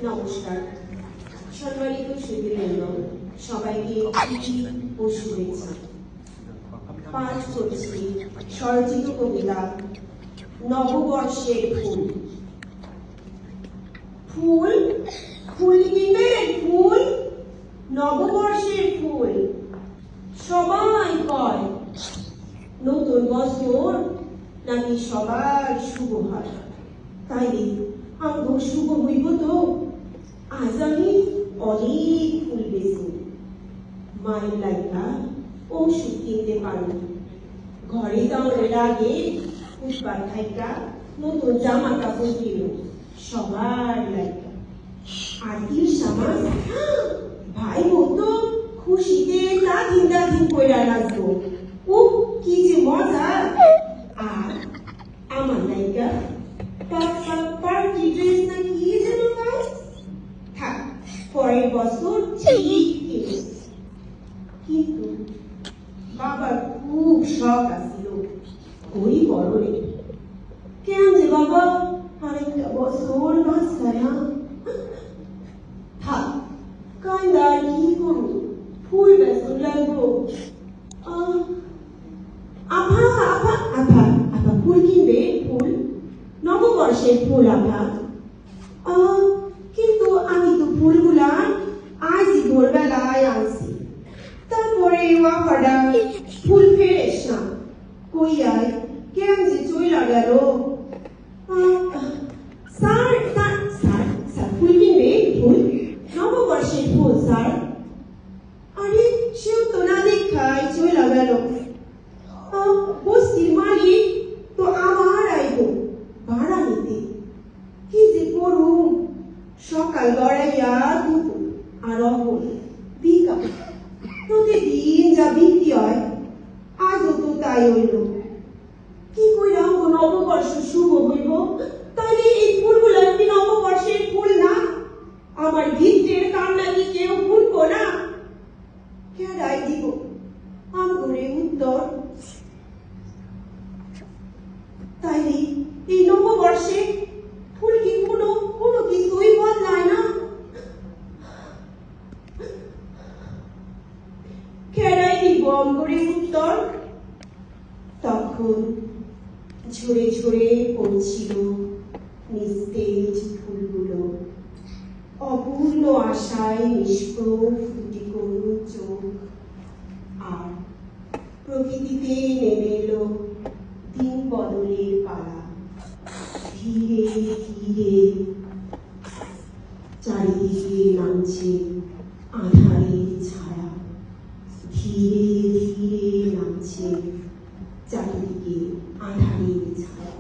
নমস্কার সম্মানিত সুধীবৃন্দ সবাইকে ও শুভেচ্ছা পাঠ করছি স্বরচিত কবিতা নববর্ষের ফুল। ফুল ফুল কিনবেন ফুল, নববর্ষের ফুল সবাই কয় নতুন বছর নাকি সবার শুভ হয়। তাই আমগো শুভ হইব তো আজ আমি অনেক ফুল বেচব, মায়ের লাইকা ওষুধ কিনতে পারব, ঘরে যাওয়ার আগে ফুটপাত থাইকা নতুন জামা কাপড় কিনব সবার লাইকা। আরতির সামান ভাই বলতো খুশিতে দাধিন দাধিন কইরা লাগবো। ও কি যে মজা! আর আমার লাইকা পার্টি ড্রেস না কি যেন থাক, পরের বছর ঠিক কিনে। কিন্তু বাবার খুব শখ আছিল ওই বড়রে, কেন যে বাবা আরেকটা বছর বাঁচতায় না। থাক কান্দা কি করব, ফুল বেসন লাগবো। আভা আভা আভা আভা ফুল কিনবে, ফুল নববর্ষের ফুল আভা। কিন্তু আমি তো ফুলগুলা আজই ভোরবেলায় আনছি, তারপরে ওয়াফাডা ফুল ফেরেস না কই আয়, কেন যে চইলা গেল। স্যার স্যার স্যার স্যার ফুল কিনবে, ফুল নববর্ষের ফুল স্যার। আরে সেও তো না দেখাই চইলা গেল। বস্তির মালিক তো আমার আইব ভাড়া নিতে, কি যে করুম। সকাল গড়াইয়া দুপুর আর অহল বিকাল প্রতিদিন যা বিক্রি হয় আজও তো তাই হইল। কি কইরা নববর্ষ শুভ হইব? তাহলে এই ফুলগুলা কি নববর্ষের ফুল না? আমার ভিত্তের কান্না কি কেউ ফুলবো না? কেডাই দিব আমগরে উত্তর? তাইলে এই নববর্ষে ফুল কি কোনো কিছুই বদলায় না? কেডাই দিব আমগরে উত্তর? তখন ঝরে ঝরে পড়ছিল নিস্তেজ ফুলগুলো, অপূর্ণ আশায় নিষ্প্রভৃতি করুণ চোখ। আর প্রকৃতিতে নেমে এলো দিন বদলের পালা। ধীরে ধীরে চারিদিকে নামছে আঁধারের ছায়া, ধীরে ধীরে নামছে চারিদিকে আঁধারের ছায়া।